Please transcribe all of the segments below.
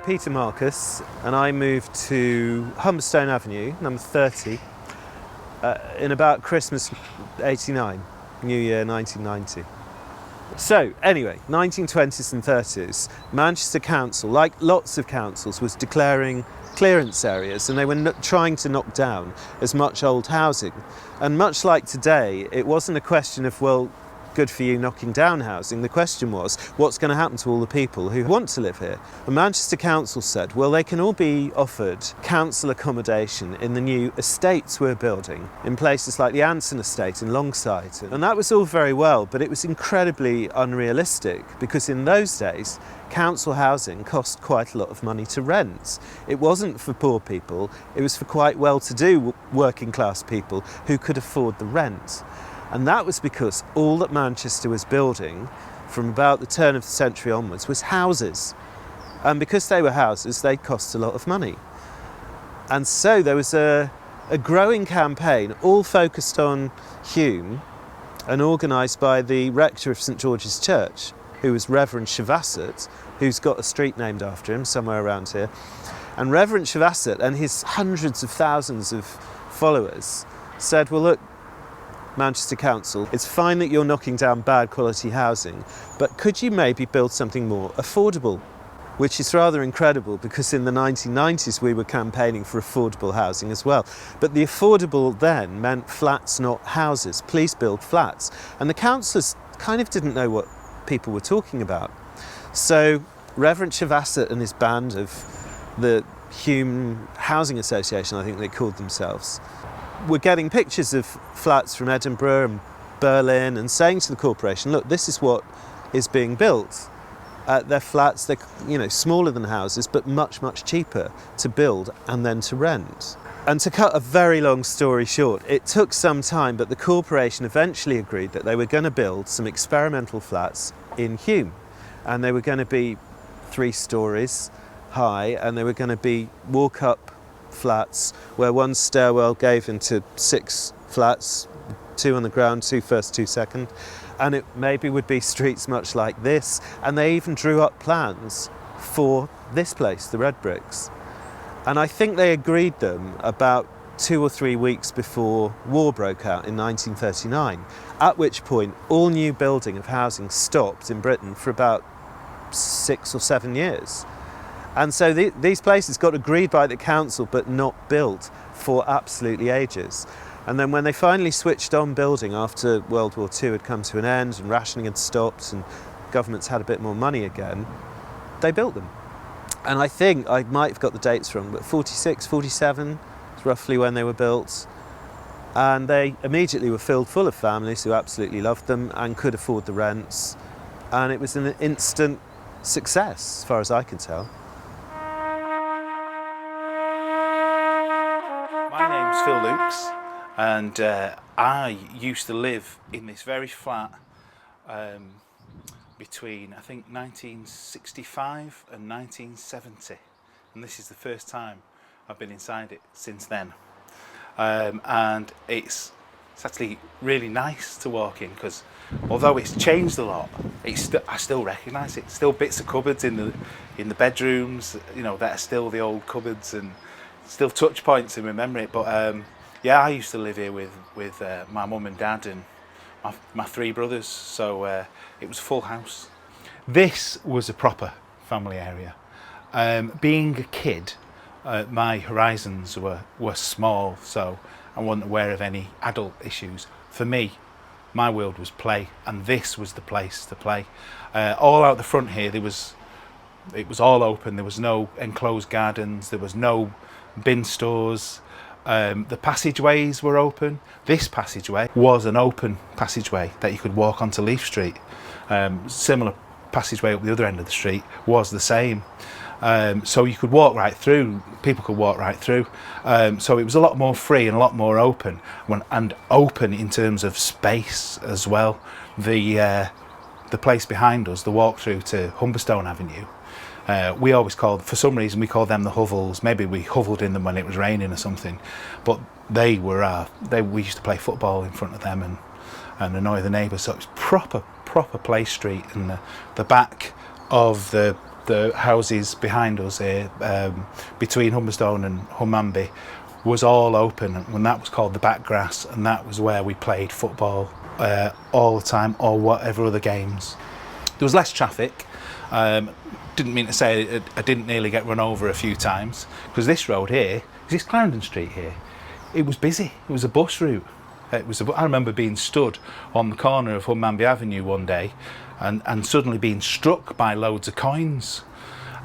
Peter Marcus, and I moved to Humberstone Avenue, number 30, in about Christmas '89, New Year 1990. So anyway, 1920s and 30s, Manchester Council, like lots of councils, was declaring clearance areas, and they were trying to knock down as much old housing. And much like today, it wasn't a question of, well, good for you knocking down housing. The question was, what's going to happen to all the people who want to live here? The Manchester Council said, well, they can all be offered council accommodation in the new estates we're building in places like the Anson Estate in Longside. And that was all very well, but it was incredibly unrealistic because in those days, council housing cost quite a lot of money to rent. It wasn't for poor people, it was for quite well-to-do working class people who could afford the rent. And that was because all that Manchester was building from about the turn of the century onwards was houses. And because they were houses, they cost a lot of money. And so there was a growing campaign, all focused on Hulme and organised by the rector of St George's Church, who was Reverend Shavasset, who's got a street named after him somewhere around here. And Reverend Shavasset and his hundreds of thousands of followers said, well, look, Manchester Council, it's fine that you're knocking down bad quality housing, but could you maybe build something more affordable? Which is rather incredible because in the 1990s we were campaigning for affordable housing as well. But the affordable then meant flats, not houses. Please build flats. And the councillors kind of didn't know what people were talking about. So Reverend Shavasset and his band of the Hulme Housing Association, I think they called themselves, were getting pictures of flats from Edinburgh and Berlin and saying to the corporation, look, this is what is being built. They're flats, they're smaller than houses, but much, much cheaper to build and then to rent. And to cut a very long story short, it took some time, but the corporation eventually agreed that they were going to build some experimental flats in Hulme. And they were going to be 3 stories high, and they were going to be walk-up flats where one stairwell gave into 6 flats, 2 on the ground, 2 first, 2 second, and it maybe would be streets much like this. And they even drew up plans for this place, the Redbricks. And I think they agreed them about 2 or 3 weeks before war broke out in 1939, at which point all new building of housing stopped in Britain for about 6 or 7 years. And so these places got agreed by the council but not built for absolutely ages. And then when they finally switched on building after World War II had come to an end and rationing had stopped and governments had a bit more money again, they built them. And I think, I might have got the dates wrong, but 46, 47 is roughly when they were built. And they immediately were filled full of families who absolutely loved them and could afford the rents. And it was an instant success, as far as I can tell. My name's Phil Lukes, and I used to live in this very flat between, I think, 1965 and 1970, and this is the first time I've been inside it since then. And it's actually really nice to walk in because although it's changed a lot, I still recognise it. Still bits of cupboards in the bedrooms, that are still the old cupboards, and still touch points and remember it. But yeah, I used to live here with my mum and dad and my 3 brothers, so it was a full house. This was a proper family area. Being a kid, my horizons were small, so I wasn't aware of any adult issues. For me, my world was play, and this was the place to play. All out the front here, it was all open. There was no enclosed gardens, there was no bin stores. The passageways were open. This passageway was an open passageway that you could walk onto Leaf Street. Similar passageway up the other end of the street was the same. So you could walk right through, people could walk right through. So it was a lot more free and a lot more open, and open in terms of space as well. The place behind us, the walk through to Humberstone Avenue, we always called, for some reason we called them the hovels. Maybe we hovelled in them when it was raining or something, but we used to play football in front of them and annoy the neighbours. So it was proper play street, and the back of the the houses behind us here, between Humberstone and Hulme, was all open, when that was called the back grass, and that was where we played football all the time, or whatever other games. There was less traffic. Didn't mean to say I didn't nearly get run over a few times, because this road here, this Clarendon Street here, it was busy. It was a bus route. I remember being stood on the corner of Hulme Avenue one day, and suddenly being struck by loads of coins,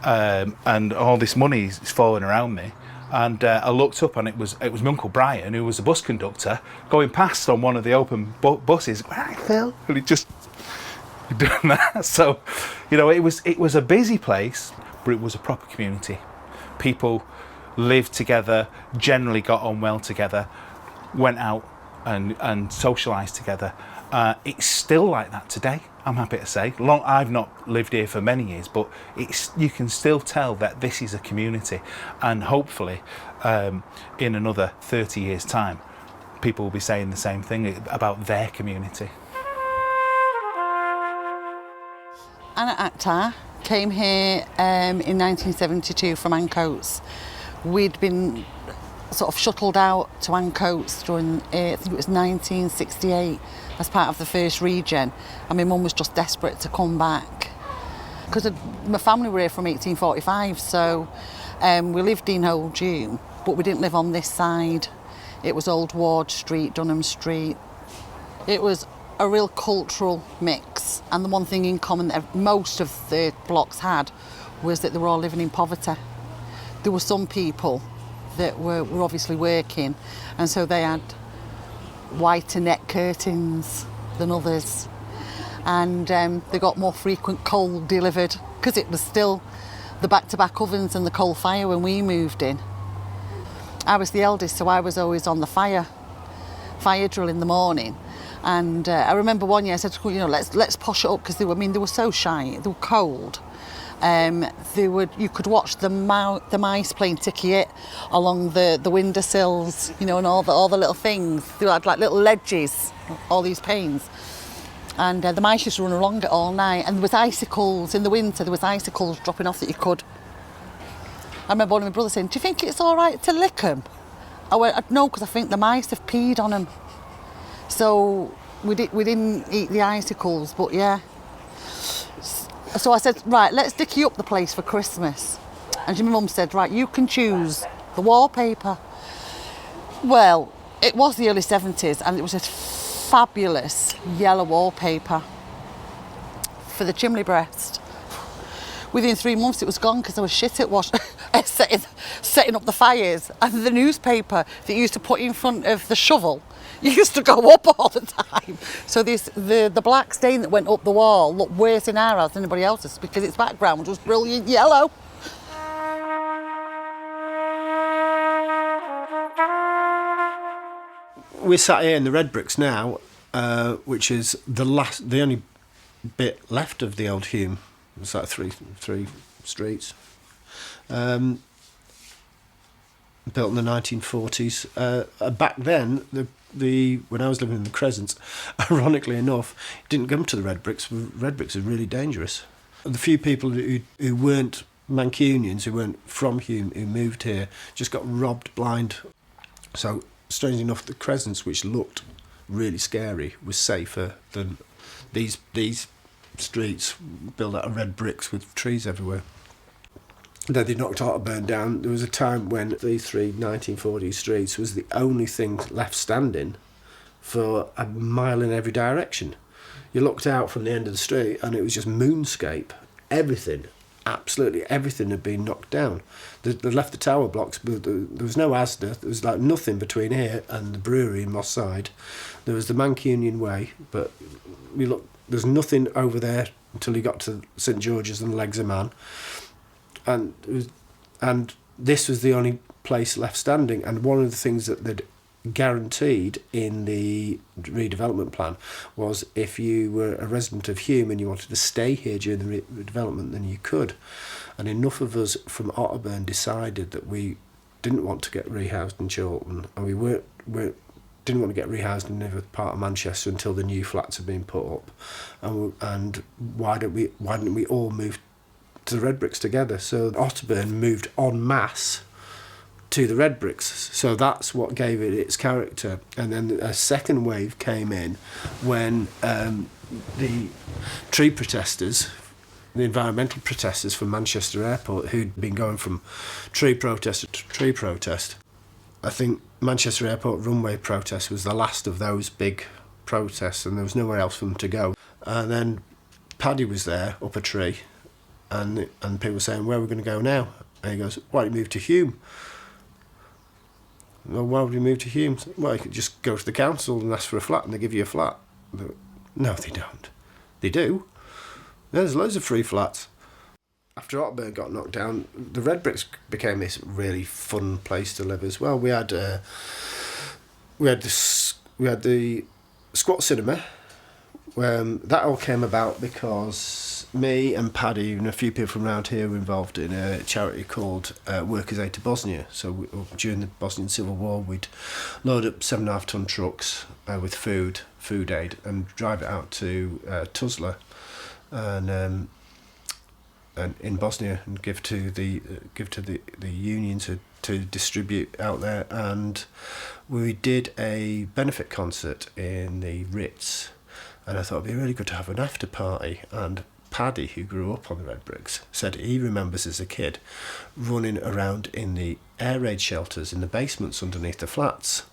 and all this money is falling around me. And I looked up, and it was my Uncle Brian, who was a bus conductor, going past on one of the open buses. Right, Phil, and he just done that. So, you know, it was a busy place, but it was a proper community. People lived together, generally got on well together, went out and socialised together. It's still like that today, I'm happy to say. I've not lived here for many years, but you can still tell that this is a community, and hopefully in another 30 years' time, people will be saying the same thing about their community. Anna Akhtar came here in 1972 from Ancoats. We'd been sort of shuttled out to Ancoats during, I think it was 1968, as part of the first regen, and my mum was just desperate to come back. Because my family were here from 1845, so we lived in Old Hulme, but we didn't live on this side. It was Old Ward Street, Dunham Street. It was a real cultural mix, and the one thing in common that most of the blocks had was that they were all living in poverty. There were some people that were obviously working, and so they had whiter net curtains than others, and they got more frequent coal delivered, because it was still the back-to-back ovens and the coal fire when we moved in. I was the eldest, so I was always on the fire drill in the morning. And I remember one year I said, you know, let's posh it up, because they were so shy, they were cold. You could watch the mice playing ticky-it along the windowsills, you know, and all the little things. They had like little ledges, all these panes. And the mice used to run along it all night. And there was icicles in the winter. There was icicles dropping off that you could. I remember one of my brothers saying, "Do you think it's all right to lick them?" I went, "No, because I think the mice have peed on them." So we didn't eat the icicles, but yeah. So I said, right, let's dicky up the place for Christmas. And my mum said, right, you can choose the wallpaper. Well, it was the early 70s, and it was a fabulous yellow wallpaper for the chimney breast. Within 3 months it was gone, because I was shit at setting up the fires. And the newspaper that you used to put in front of the shovel used to go up all the time. So the black stain that went up the wall looked worse in our house than anybody else's, because its background was brilliant yellow. We're sat here in the Redbricks now, which is the only bit left of the old Hulme. It's like three streets. Built in the 1940s. Back then, when I was living in the Crescents, ironically enough, it didn't come to the Redbricks. Redbricks are really dangerous. The few people who weren't Mancunians, who weren't from Hulme, who moved here, just got robbed blind. So, strangely enough, the Crescents, which looked really scary, was safer than these streets built out of red bricks with trees everywhere. Then they knocked Otterburn down. There was a time when these three 1940s streets was the only thing left standing for a mile in every direction. You looked out from the end of the street and it was just moonscape. Everything, absolutely everything had been knocked down. They left the tower blocks, but there was no Asda. There was like nothing between here and the brewery in Moss Side. There was the Mancunian Way, but there's nothing over there until you got to St George's and Legs of Man. And this was the only place left standing. And one of the things that they'd guaranteed in the redevelopment plan was if you were a resident of Hulme and you wanted to stay here during the redevelopment, then you could. And enough of us from Otterburn decided that we didn't want to get rehoused in Chorlton, and we didn't want to get rehoused in another part of Manchester until the new flats had been put up. And why didn't we all move to the Redbricks together. So Otterburn moved en masse to the Redbricks. So that's what gave it its character. And then a second wave came in when the tree protesters, the environmental protesters from Manchester Airport, who'd been going from tree protest to tree protest. I think Manchester Airport runway protest was the last of those big protests, and there was nowhere else for them to go. And then Paddy was there up a tree, and people were saying, where are we going to go now? And he goes, why don't you move to Hulme? Well, why would you move to Hulme? Well, you could just go to the council and ask for a flat, and they give you a flat. No, they don't. They do. There's loads of free flats. After Otterburn got knocked down, the Redbricks became this really fun place to live as well. We had the squat cinema. That all came about because me and Paddy and a few people from around here were involved in a charity called Workers' Aid to Bosnia. So during the Bosnian Civil War, we'd load up 7.5 ton trucks with food aid, and drive it out to Tuzla and in Bosnia, and give to the union to distribute out there. And we did a benefit concert in the Ritz, and I thought it'd be really good to have an after party. And Paddy, who grew up on the Redbricks, said he remembers as a kid running around in the air raid shelters in the basements underneath the flats.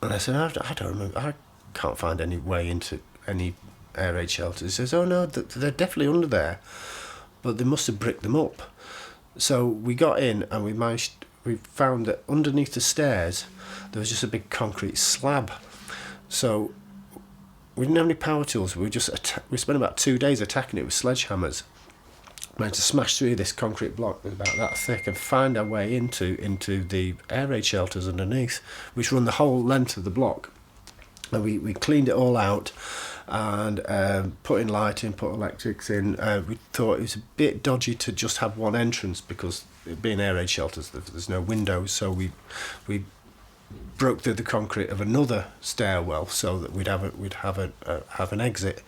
And I said, I don't remember, I can't find any way into any air raid shelters. He says, oh no, they're definitely under there, but they must have bricked them up. So we got in, and we found that underneath the stairs there was just a big concrete slab. So we didn't have any power tools. We spent about 2 days attacking it with sledgehammers. Managed to smash through this concrete block that was about that thick and find our way into the air raid shelters underneath, which run the whole length of the block. And we cleaned it all out and put in lighting, put electrics in. We thought it was a bit dodgy to just have one entrance, because being air raid shelters, there's no windows. So we broke through the concrete of another stairwell so that we'd have an exit,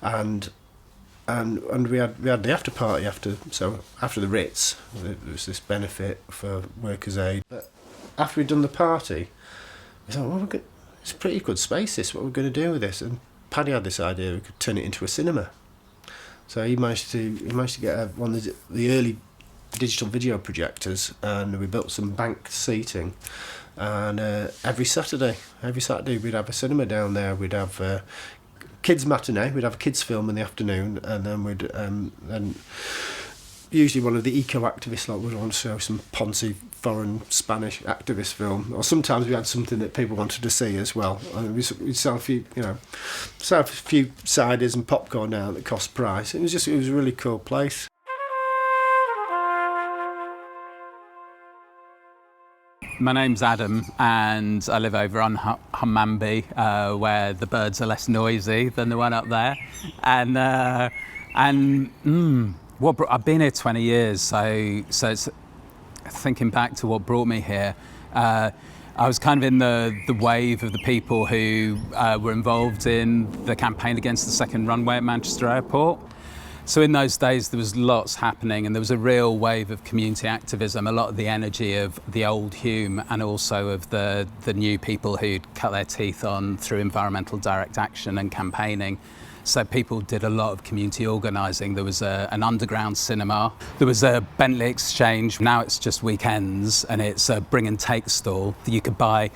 and we had the after party after the Ritz. There was this benefit for Workers' Aid. But after we'd done the party, we thought, well, it's a pretty good space, this, what we're going to do with this. And Paddy had this idea we could turn it into a cinema. So he managed to get one of the early digital video projectors, and we built some banked seating. And every Saturday we'd have a cinema down there. We'd have kids matinee, we'd have a kids film in the afternoon, and then we'd then usually one of the eco activists would want to show some Ponzi foreign Spanish activist film, or sometimes we had something that people wanted to see as well. And we'd sell a few ciders and popcorn down at cost price. It was a really cool place. My name's Adam, and I live over on Hulme, where the birds are less noisy than the one up there. I've been here 20 years, so it's thinking back to what brought me here. I was kind of in the wave of the people who were involved in the campaign against the second runway at Manchester Airport. So in those days there was lots happening, and there was a real wave of community activism, a lot of the energy of the old Hulme and also of the new people who'd cut their teeth on through environmental direct action and campaigning. So people did a lot of community organising. There was an underground cinema. There was a Bentley exchange. Now it's just weekends, and it's a bring and take stall. You could buy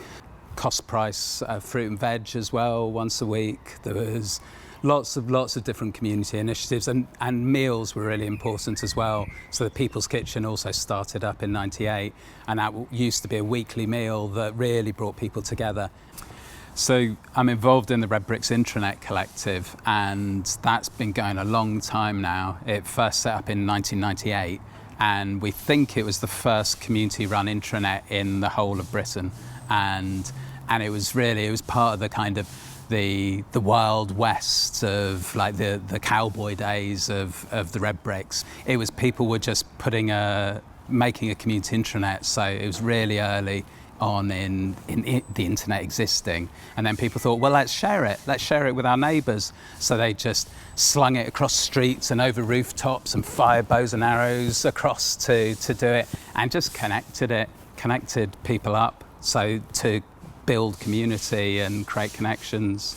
cost price fruit and veg as well once a week. There was lots of different community initiatives, and meals were really important as well. So the People's Kitchen also started up in '98, and that used to be a weekly meal that really brought people together. So I'm involved in the Redbricks intranet collective, and that's been going a long time now. It first set up in 1998, and we think it was the first community-run intranet in the whole of Britain. And it was part of the kind of the Wild West of like the cowboy days of the Redbricks. It was people were just making a community intranet, so it was really early on in the internet existing. And then people thought, well, let's share it with our neighbours. So they just slung it across streets and over rooftops and fired bows and arrows across to do it, and just connected people up, so to build community and create connections.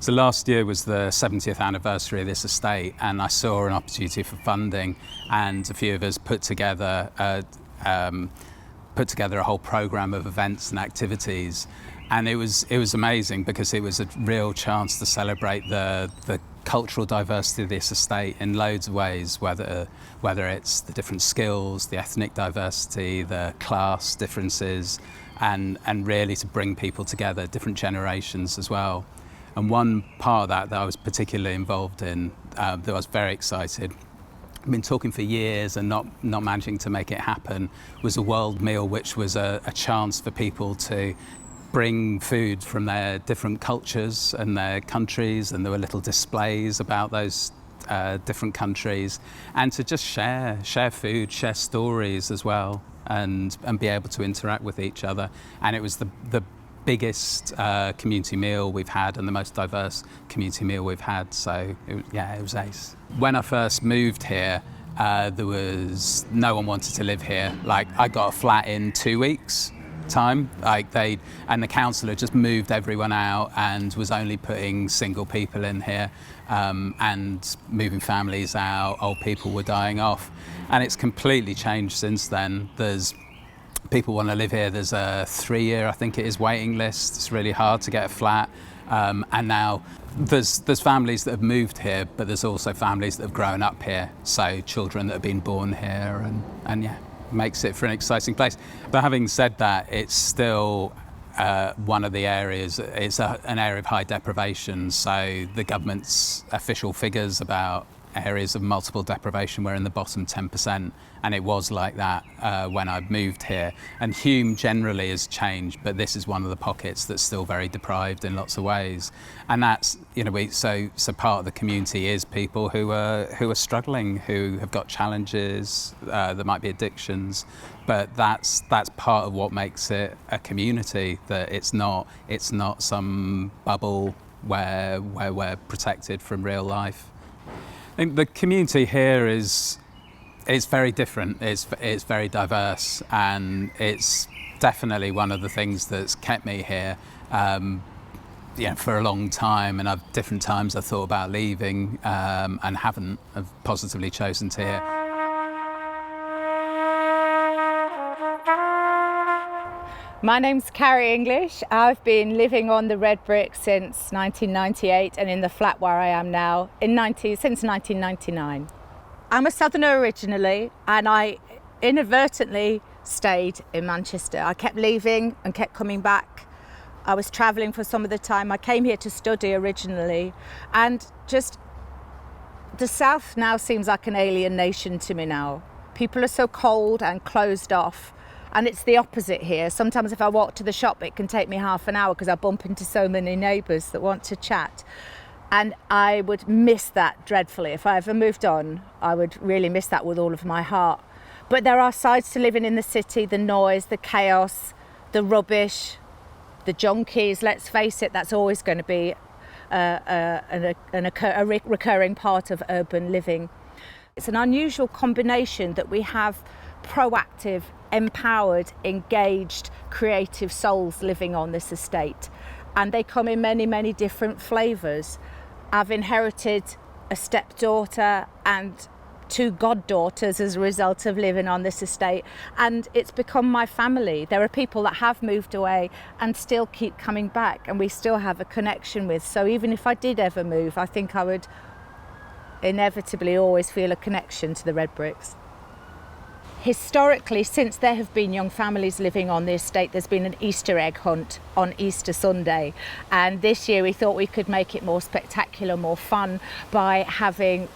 So last year was the 70th anniversary of this estate, and I saw an opportunity for funding, and a few of us put together a whole programme of events and activities. And it was amazing, because it was a real chance to celebrate the cultural diversity of this estate in loads of ways, whether it's the different skills, the ethnic diversity, the class differences, and really to bring people together, different generations as well. And one part of that I was particularly involved in, that I was very excited, I've been talking for years and not managing to make it happen, was a world meal, which was a chance for people to bring food from their different cultures and their countries, and there were little displays about those different countries, and to just share food, share stories as well, and be able to interact with each other. And it was the biggest community meal we've had, and the most diverse community meal we've had. So it was ace. When I first moved here, there was no one wanted to live here. Like, I got a flat in 2 weeks time. The council just moved everyone out and was only putting single people in here, and moving families out. Old people were dying off, and it's completely changed since then. People want to live here. There's a 3-year, I think it is, waiting list. It's really hard to get a flat. And now there's families that have moved here, but there's also families that have grown up here. So children that have been born here, and yeah, makes it for an exciting place. But having said that, it's still one of the areas, it's an area of high deprivation. So the government's official figures about areas of multiple deprivation were in the bottom 10%, and it was like that when I moved here. And Hulme generally has changed, but this is one of the pockets that's still very deprived in lots of ways. And that's, so part of the community is people who are struggling, who have got challenges, there might be addictions, but that's part of what makes it a community, that it's not some bubble where we're protected from real life. I think the community here it's very different. It's very diverse, and it's definitely one of the things that's kept me here for a long time. And different times I've thought about leaving, and haven't. I've positively chosen to here. My name's CARRIE English. I've been living on the Redbricks since 1998, and in the flat where I am now since 1999. I'm a southerner originally, and I inadvertently stayed in Manchester. I kept leaving and kept coming back. I was travelling for some of the time. I came here to study originally, and just the south now seems like an alien nation to me now. People are so cold and closed off. And it's the opposite here. Sometimes if I walk to the shop, it can take me half an hour because I bump into so many neighbours that want to chat. And I would miss that dreadfully. If I ever moved on, I would really miss that with all of my heart. But there are sides to living in the city: the noise, the chaos, the rubbish, the junkies. Let's face it, that's always going to be a recurring part of urban living. It's an unusual combination that we have proactive, empowered, engaged, creative souls living on this estate, and they come in many, many different flavours. I've inherited a stepdaughter and 2 goddaughters as a result of living on this estate, and it's become my family. There are people that have moved away and still keep coming back, and we still have a connection with. So even if I did ever move, I think I would inevitably always feel a connection to the Redbricks. Historically, since there have been young families living on the estate, there's been an Easter egg hunt on Easter Sunday. And this year we thought we could make it more spectacular, more fun, by having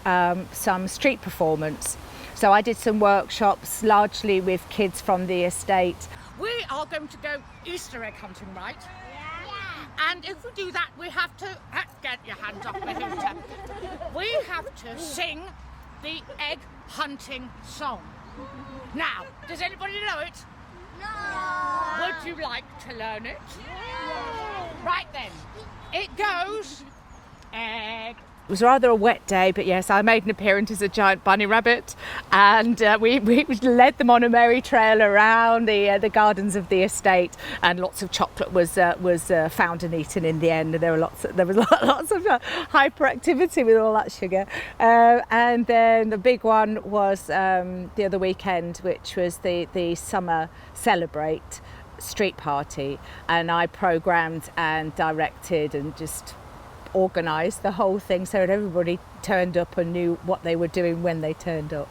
some street performance. So I did some workshops, largely with kids from the estate. We are going to go Easter egg hunting, right? Yeah. And if we do that, we have to, get your hands off the hooter. We have to sing the egg hunting song. Now, does anybody know it? No! Would you like to learn it? Right then, it goes egg. It was rather a wet day, but yes, I made an appearance as a giant bunny rabbit, and we led them on a merry trail around the gardens of the estate, and lots of chocolate was found and eaten in the end. And there was lots of hyperactivity with all that sugar, and then the big one was the other weekend, which was the summer celebrate street party, and I programmed and directed and just organised the whole thing so that everybody turned up and knew what they were doing when they turned up.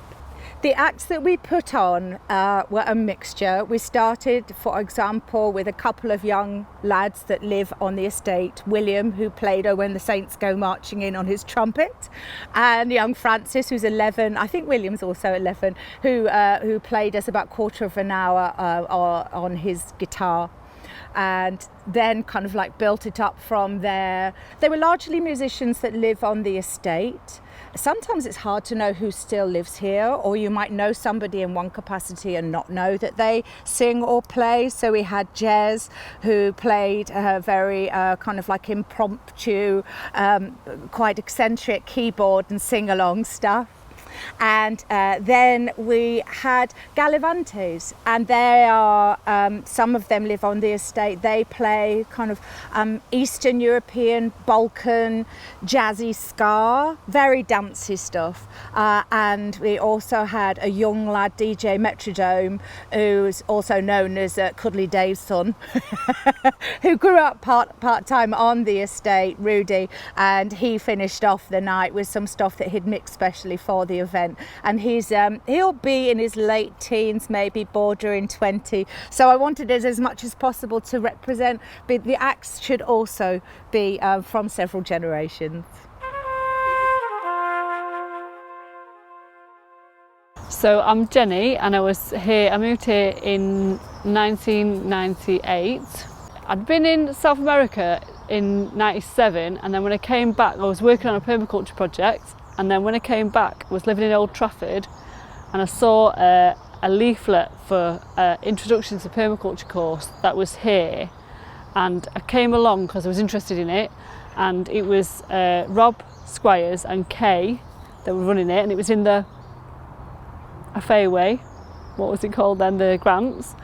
The acts that we put on were a mixture. We started, for example, with a couple of young lads that live on the estate. William, who played "Oh When the Saints Go Marching In" on his trumpet, and young Francis, who's 11, I think William's also 11, who played us about quarter of an hour on his guitar. And then kind of like built it up from there. They were largely musicians that live on the estate. Sometimes it's hard to know who still lives here, or you might know somebody in one capacity and not know that they sing or play. So we had Jez, who played a very kind of like impromptu, quite eccentric keyboard and sing-along stuff. And then we had Gallivantes, and they are, some of them live on the estate. They play kind of Eastern European, Balkan, jazzy ska, very dancey stuff. And we also had a young lad, DJ Metrodome, who's also known as Cuddly Dave's son, who grew up part-time on the estate, Rudy, and he finished off the night with some stuff that he'd mixed specially for the event. And he'll be in his late teens, maybe bordering 20. So I wanted it as much as possible to represent, but the acts should also be from several generations. So I'm Jenny, and I moved here in 1998. I'd been in South America in 97, and then when I came back I was working on a permaculture project, and then when I came back I was living in Old Trafford, and I saw a leaflet for Introduction to Permaculture course that was here, and I came along because I was interested in it, and it was Rob Squires and Kay that were running it, and it was in the Fairway, what was it called then, the grants.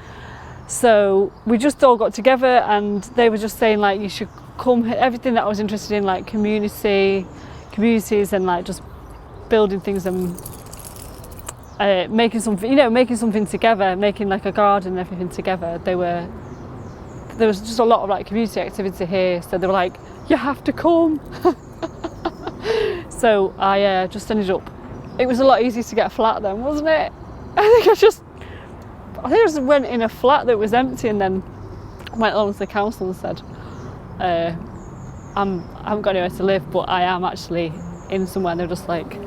So we just all got together, and they were just saying like you should come, everything that I was interested in, like communities and like just building things and making something together, making like a garden and everything together. There was just a lot of like community activity here, so they were like, you have to come. So I just ended up, it was a lot easier to get a flat then, wasn't it? I think I just went in a flat that was empty, and then went along to the council and said, I haven't got anywhere to live, but I am actually in somewhere. And they were just like,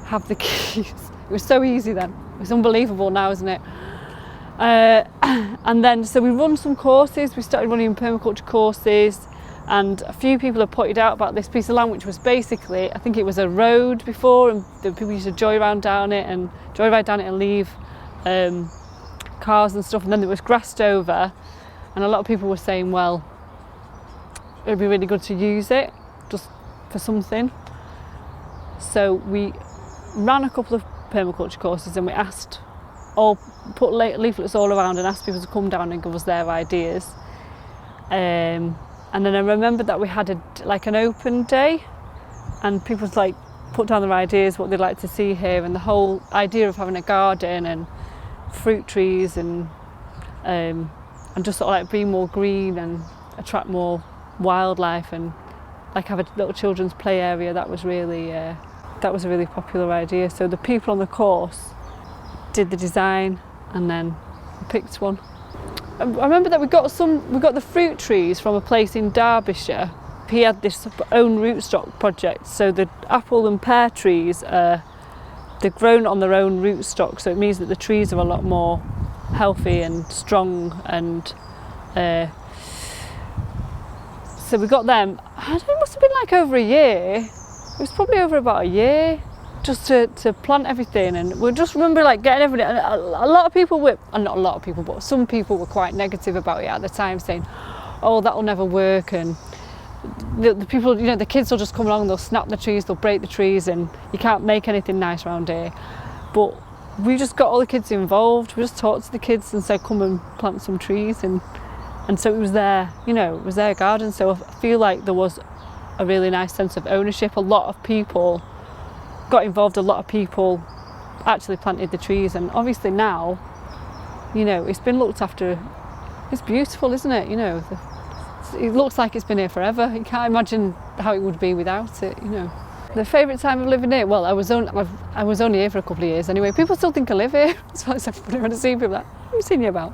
have the keys. It was so easy then. It's unbelievable now, isn't it? And then, so we run some courses. We started running permaculture courses, and a few people have pointed out about this piece of land, which was basically, I think it was a road before, and the people used to joyride down it and leave cars and stuff, and then it was grassed over, and a lot of people were saying, well, it'd be really good to use it just for something. So we ran a couple of permaculture courses, and we put leaflets all around and asked people to come down and give us their ideas. And then I remembered that we had an open day, and people like put down their ideas, what they'd like to see here, and the whole idea of having a garden and fruit trees and just sort of like be more green and attract more wildlife and like have a little children's play area. That was a really popular idea. So the people on the course did the design, and then we picked one. I remember that we got the fruit trees from a place in Derbyshire. He had this own rootstock project, so the apple and pear trees they're grown on their own rootstock, so it means that the trees are a lot more healthy and strong, and so we got them. I don't know, it must have been like over a year. It was probably over about a year. just to plant everything, and we just remember like getting everything. And a lot of people were, and not a lot of people, but some people were quite negative about it at the time, saying, "Oh, that'll never work," and the people, you know, the kids will just come along, they'll snap the trees, they'll break the trees, and you can't make anything nice around here. But we just got all the kids involved. We just talked to the kids and said, "Come and plant some trees," and so it was their, you know, it was their garden. So I feel like there was a really nice sense of ownership. A lot of people got involved, a lot of people actually planted the trees, and obviously now, you know, it's been looked after. It's beautiful, isn't it? You know, it looks like it's been here forever. You can't imagine how it would be without it, you know. The favourite time of living here, well, I was only here for a couple of years anyway. People still think I live here, so it's funny when I see people like, what have you seen you about?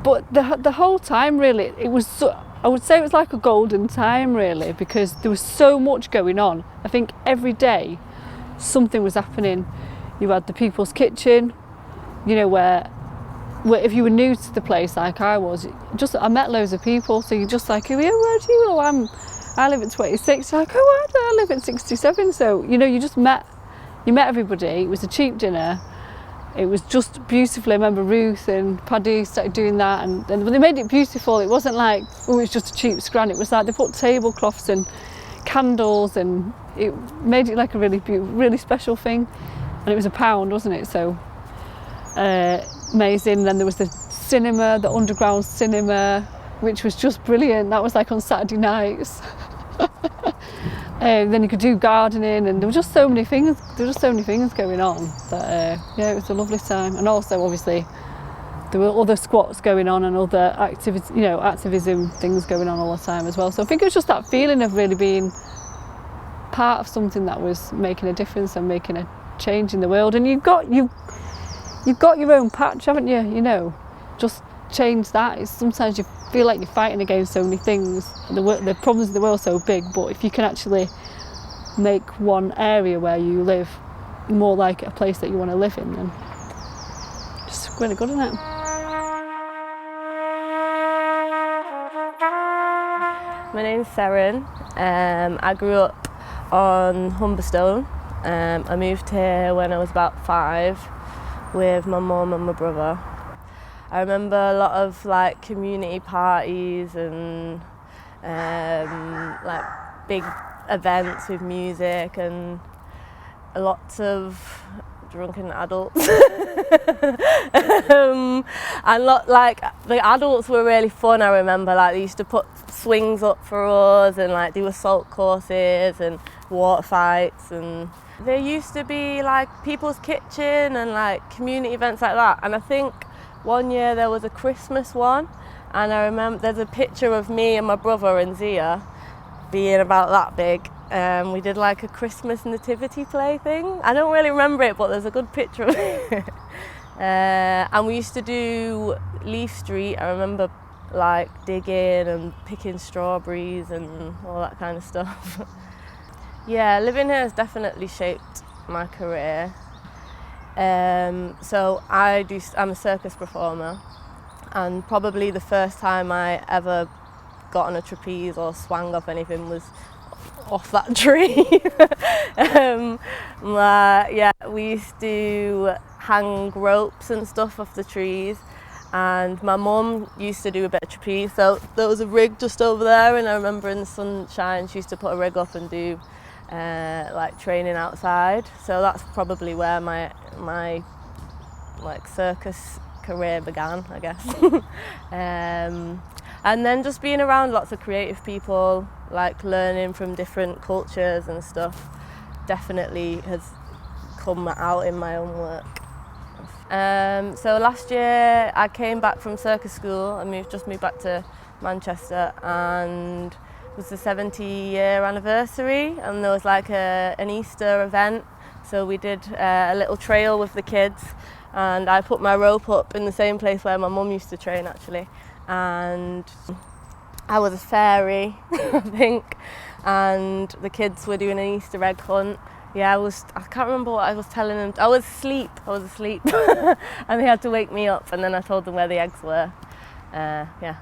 But the whole time really, it was I would say it was like a golden time really, because there was so much going on. I think every day something was happening. You had the People's Kitchen, you know, where if you were new to the place like I was, I met loads of people, so you're just like, where do you know? I live at 26, you're like, oh, I live at 67, so, you know, you met everybody. It was a cheap dinner. It was just beautiful. I remember Ruth and Paddy started doing that, and they made it beautiful. It wasn't like, oh, it was just a cheap scran. It was like they put tablecloths and candles, and it made it like a really beautiful, really special thing. And it was £1, wasn't it? So amazing. Then there was the cinema, the underground cinema, which was just brilliant. That was like on Saturday nights. Then you could do gardening, and there were just so many things. There were just so many things going on that yeah, it was a lovely time. And also, obviously, there were other squats going on and other activities, you know, activism things going on all the time as well. So I think it was just that feeling of really being part of something that was making a difference and making a change in the world. And you've got your own patch, haven't you? You know, just change that. Sometimes you feel like you're fighting against so many things. The problems of the world are so big, but if you can actually make one area where you live more like a place that you want to live in, then it's really good, isn't it? My name's Seren. I grew up on Humberstone. I moved here when I was about 5 with my mum and my brother. I remember a lot of like community parties and like big events with music and lots of drunken adults. And like the adults were really fun. I remember like they used to put swings up for us and like do assault courses and water fights, and there used to be like People's Kitchen and like community events like that. And I think one year there was a Christmas one, and I remember there's a picture of me and my brother and Zia being about that big. We did like a Christmas nativity play thing. I don't really remember it, but there's a good picture of it. And we used to do Leaf Street. I remember like digging and picking strawberries and all that kind of stuff. Yeah, living here has definitely shaped my career. So I'm a circus performer, and probably the first time I ever got on a trapeze or swang off anything was off that tree. Yeah, we used to hang ropes and stuff off the trees, and my mum used to do a bit of trapeze, so there was a rig just over there, and I remember in the sunshine she used to put a rig up and do like training outside. So that's probably where my like circus career began, I guess. And then just being around lots of creative people, like learning from different cultures and stuff, definitely has come out in my own work. So last year I came back from circus school. I just moved back to Manchester, and it was the 70-year anniversary, and there was like an Easter event. So we did a little trail with the kids, and I put my rope up in the same place where my mum used to train actually. And I was a fairy, I think, and the kids were doing an Easter egg hunt. Yeah, I can't remember what I was telling them. I was asleep, and they had to wake me up, and then I told them where the eggs were. Yeah.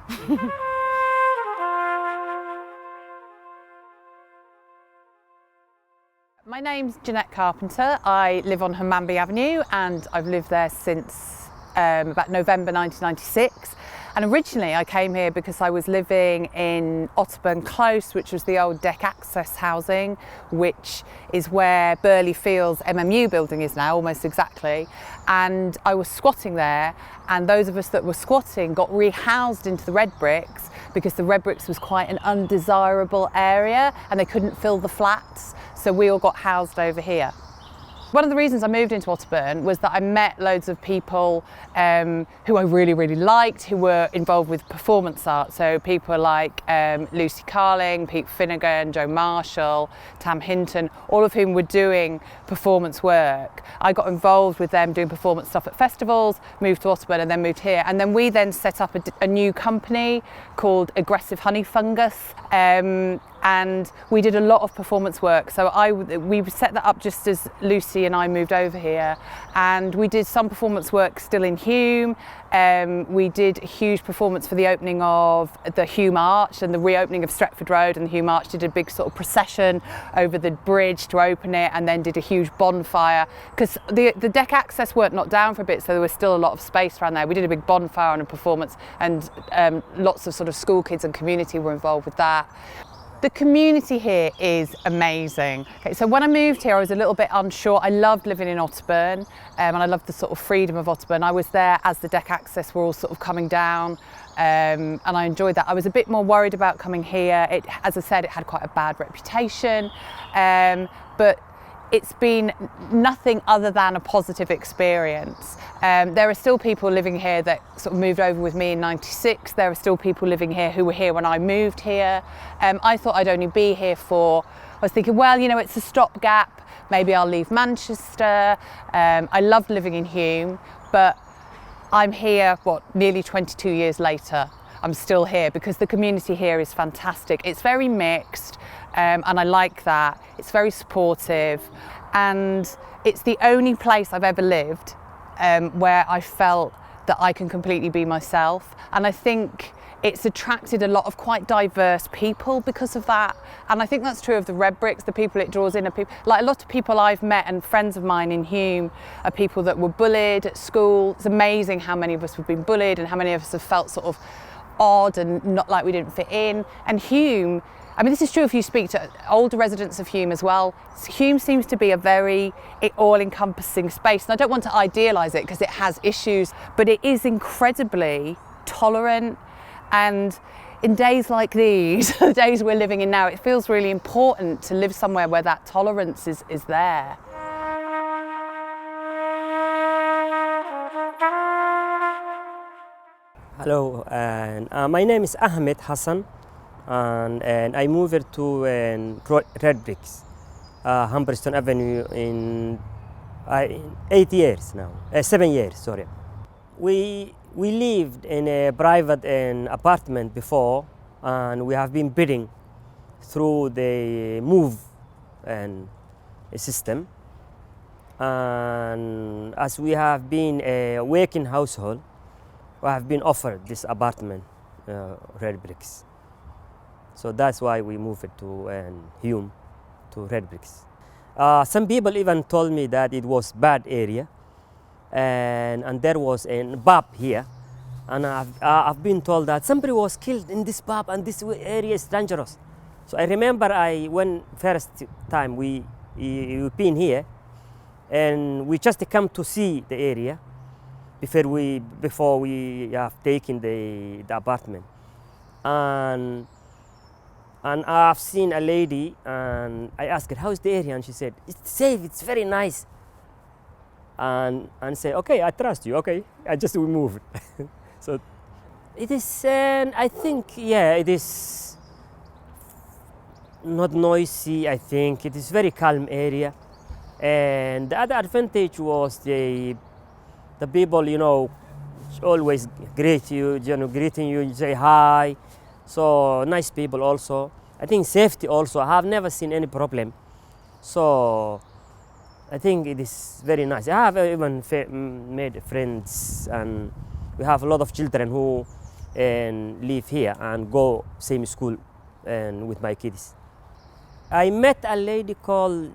My name's Jeanette Carpenter. I live on Hulme Avenue and I've lived there since about November 1996. And originally I came here because I was living in Otterburn Close, which was the old deck access housing, which is where Burley Fields MMU building is now, almost exactly. And I was squatting there, and those of us that were squatting got rehoused into the Redbricks because the Redbricks was quite an undesirable area and they couldn't fill the flats. So we all got housed over here. One of the reasons I moved into Otterburn was that I met loads of people who I really liked, who were involved with performance art. So people like Lucy Carling, Pete Finnegan, Joe Marshall, Tam Hinton, all of whom were doing performance work. I got involved with them doing performance stuff at festivals, moved to Otterburn and then moved here. And then we then set up a new company called Aggressive Honey Fungus. And we did a lot of performance work. So we set that up just as Lucy and I moved over here, and we did some performance work still in Hulme. We did a huge performance for the opening of the Hulme Arch and the reopening of Stretford Road, and the Hulme Arch did a big sort of procession over the bridge to open it, and then did a huge bonfire because the deck access weren't knocked down for a bit, so there was still a lot of space around there. We did a big bonfire and a performance, and lots of sort of school kids and community were involved with that. The community here is amazing. Okay, so when I moved here, I was a little bit unsure. I loved living in Otterburn, and I loved the sort of freedom of Otterburn. I was there as the deck access were all sort of coming down, and I enjoyed that. I was a bit more worried about coming here. As I said, it had quite a bad reputation, but it's been nothing other than a positive experience. There are still people living here that sort of moved over with me in '96. There are still people living here who were here when I moved here. I thought I'd only be here I was thinking, well, you know, it's a stopgap. Maybe I'll leave Manchester. I loved living in Hulme, but I'm here, nearly 22 years later. I'm still here because the community here is fantastic. It's very mixed, and I like that. It's very supportive, and it's the only place I've ever lived where I felt that I can completely be myself. And I think it's attracted a lot of quite diverse people because of that. And I think that's true of the Redbricks. The people it draws in are people, like a lot of people I've met and friends of mine in Hulme are people that were bullied at school. It's amazing how many of us have been bullied and how many of us have felt sort of odd and not like we didn't fit in. And Hulme, I mean, this is true if you speak to older residents of Hulme as well. Hulme seems to be a very all-encompassing space. And I don't want to idealise it because it has issues, but it is incredibly tolerant. And in days like these, the days we're living in now, it feels really important to live somewhere where that tolerance is there. Hello, and my name is Ahmed Hassan, and I moved to Redbricks, Humberston Avenue in 8 years now, 7 years, sorry. We lived in a private apartment before, and we have been bidding through the move system. And as we have been a working household, we have been offered this apartment, Redbricks. So that's why we moved to Hulme, to Redbricks. Some people even told me that it was bad area, and there was a pub here, and I've been told that somebody was killed in this pub and this area is dangerous. So I remember when first time we've been here, and we just come to see the area before we have taken the apartment, and I've seen a lady, and I asked her, how's the area? And she said, it's safe, it's very nice. And say, okay, I trust you, okay, we moved. So it is, I think, yeah, it is not noisy, I think. It is very calm area. And the other advantage was the people, you know, always greeting you, say hi. So nice people also. I think safety also, I have never seen any problem. So I think it is very nice. I have even made friends, and we have a lot of children who live here and go same school with my kids. I met a lady called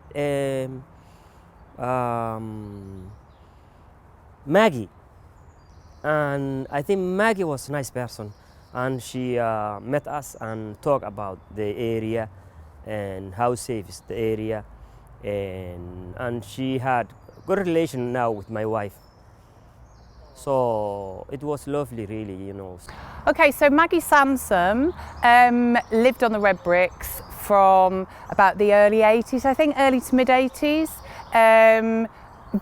Maggie, and I think Maggie was a nice person, and she met us and talked about the area and how safe is the area, and she had good relation now with my wife. So it was lovely, really, you know. Okay, so Maggie Sansom lived on the Redbricks from about the early 80s, I think, early to mid 80s.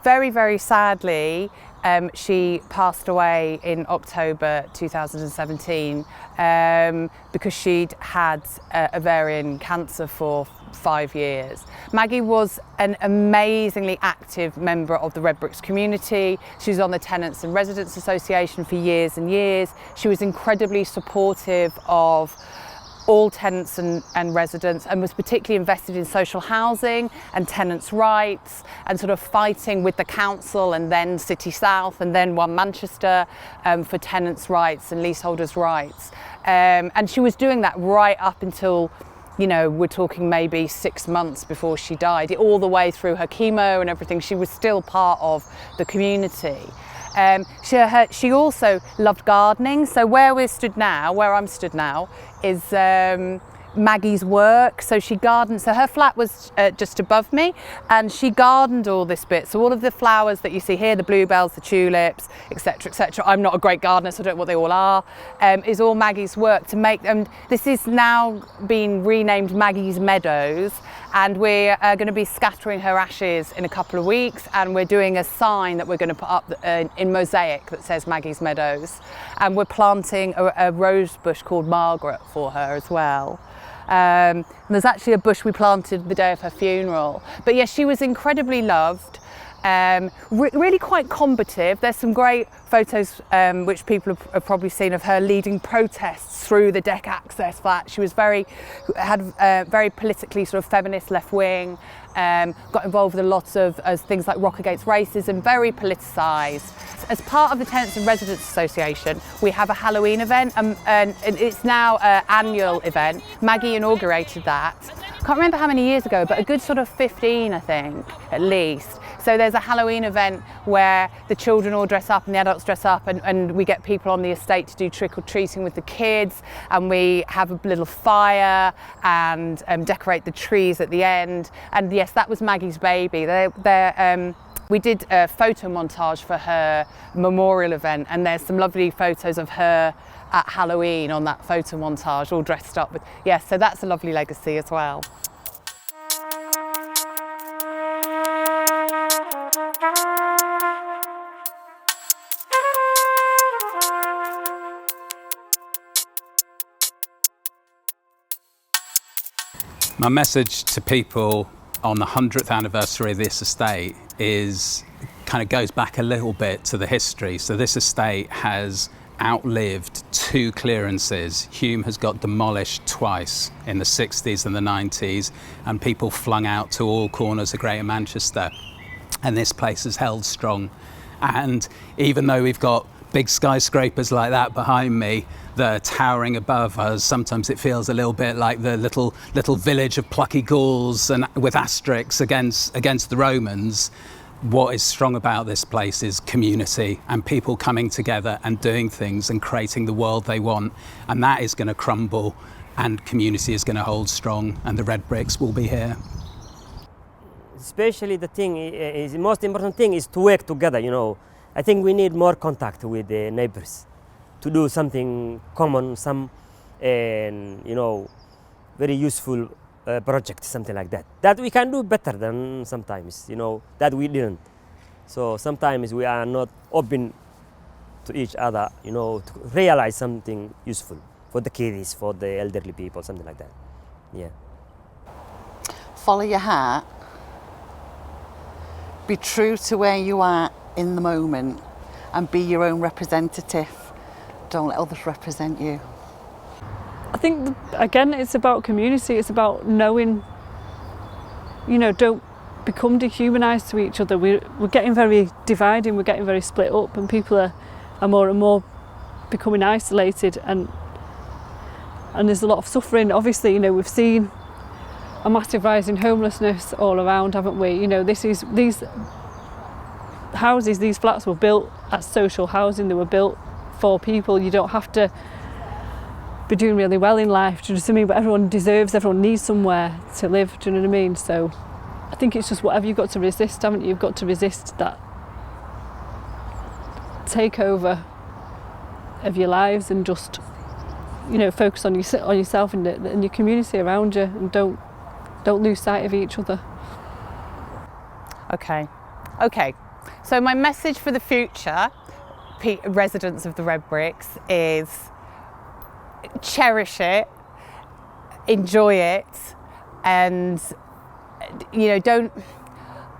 Very, very sadly, she passed away in October 2017 because she'd had ovarian cancer for 5 years. Maggie was an amazingly active member of the Redbricks community. She was on the Tenants and Residents Association for years and years. She was incredibly supportive of all tenants and residents, and was particularly invested in social housing and tenants' rights, and sort of fighting with the council and then City South and then One Manchester for tenants' rights and leaseholders' rights. And she was doing that right up until, you know, we're talking maybe 6 months before she died, all the way through her chemo and everything. She was still part of the community. She also loved gardening. So where I'm stood now, is Maggie's work. So she gardened, so her flat was just above me, and she gardened all this bit. So all of the flowers that you see here, the bluebells, the tulips, etc., etc. I'm not a great gardener, so I don't know what they all are, is all Maggie's work to make them. This is now being renamed Maggie's Meadows, and we're going to be scattering her ashes in a couple of weeks, and we're doing a sign that we're going to put up in mosaic that says Maggie's Meadows, and we're planting a rose bush called Margaret for her as well. And there's actually a bush we planted the day of her funeral. But yes, she was incredibly loved, really quite combative. There's some great photos which people have probably seen of her leading protests through the deck access flat. She was very politically sort of feminist, left wing, got involved with a lot of things like Rock Against Racism, very politicized. As part of the Tenants and Residents Association, we have a Halloween event, and it's now an annual event. Maggie inaugurated that. I can't remember how many years ago, but a good sort of 15, I think, at least. So there's a Halloween event where the children all dress up and the adults dress up, and we get people on the estate to do trick-or-treating with the kids, and we have a little fire and decorate the trees at the end. And yes, that was Maggie's baby. We did a photo montage for her memorial event, and there's some lovely photos of her at Halloween on that photo montage, all dressed up. Yes, so that's a lovely legacy as well. My message to people on the 100th anniversary of this estate kind of goes back a little bit to the history. So this estate has outlived 2 clearances. Hulme has got demolished twice in the 60s and the 90s, and people flung out to all corners of Greater Manchester. And this place has held strong. And even though we've got big skyscrapers like that behind me that are towering above us, sometimes it feels a little bit like the little village of plucky Gauls and with asterisks against the Romans. What is strong about this place is community and people coming together and doing things and creating the world they want, and that is going to crumble, and community is going to hold strong, and the Redbricks will be here. Especially the most important thing is to work together, you know. I think we need more contact with the neighbors to do something common, you know, very useful project, something like that. That we can do better than sometimes, you know, that we didn't. So sometimes we are not open to each other, you know, to realize something useful for the kids, for the elderly people, something like that. Yeah. Follow your heart. Be true to where you are in the moment, and be your own representative. Don't let others represent you. I think, again, it's about community. It's about knowing, you know, don't become dehumanised to each other. We're getting very dividing, we're getting very split up, and people are more and more becoming isolated, and there's a lot of suffering. Obviously, you know, we've seen, a massive rise in homelessness all around, haven't we? You know, these houses, these flats were built as social housing. They were built for people. You don't have to be doing really well in life, do you know what I mean? But everyone needs somewhere to live, do you know what I mean? So I think it's just whatever you've got to resist, haven't you? You've got to resist that takeover of your lives and just, you know, focus on yourself and your community around you, and don't lose sight of each other. Okay. So my message for the future residents of the Redbricks is cherish it, enjoy it, and you know,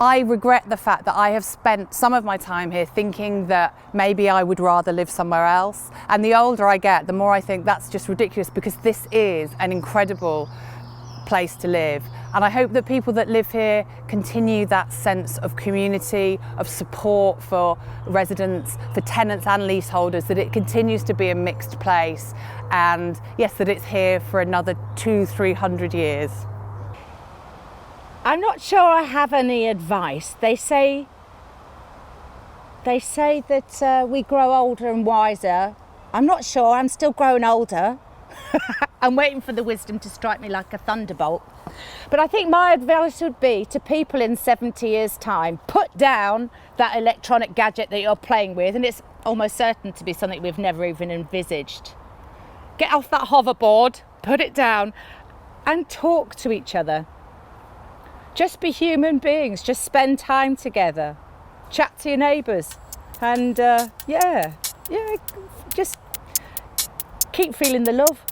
I regret the fact that I have spent some of my time here thinking that maybe I would rather live somewhere else. And the older I get, the more I think that's just ridiculous, because this is an incredible place to live. And I hope that people that live here continue that sense of community, of support for residents, for tenants and leaseholders, that it continues to be a mixed place. And yes, that it's here for another 200-300 years. I'm not sure I have any advice. They say that we grow older and wiser. I'm not sure, I'm still growing older. I'm waiting for the wisdom to strike me like a thunderbolt. But I think my advice would be to people in 70 years' time, put down that electronic gadget that you're playing with, and it's almost certain to be something we've never even envisaged. Get off that hoverboard, put it down, and talk to each other. Just be human beings, just spend time together. Chat to your neighbours, and just keep feeling the love.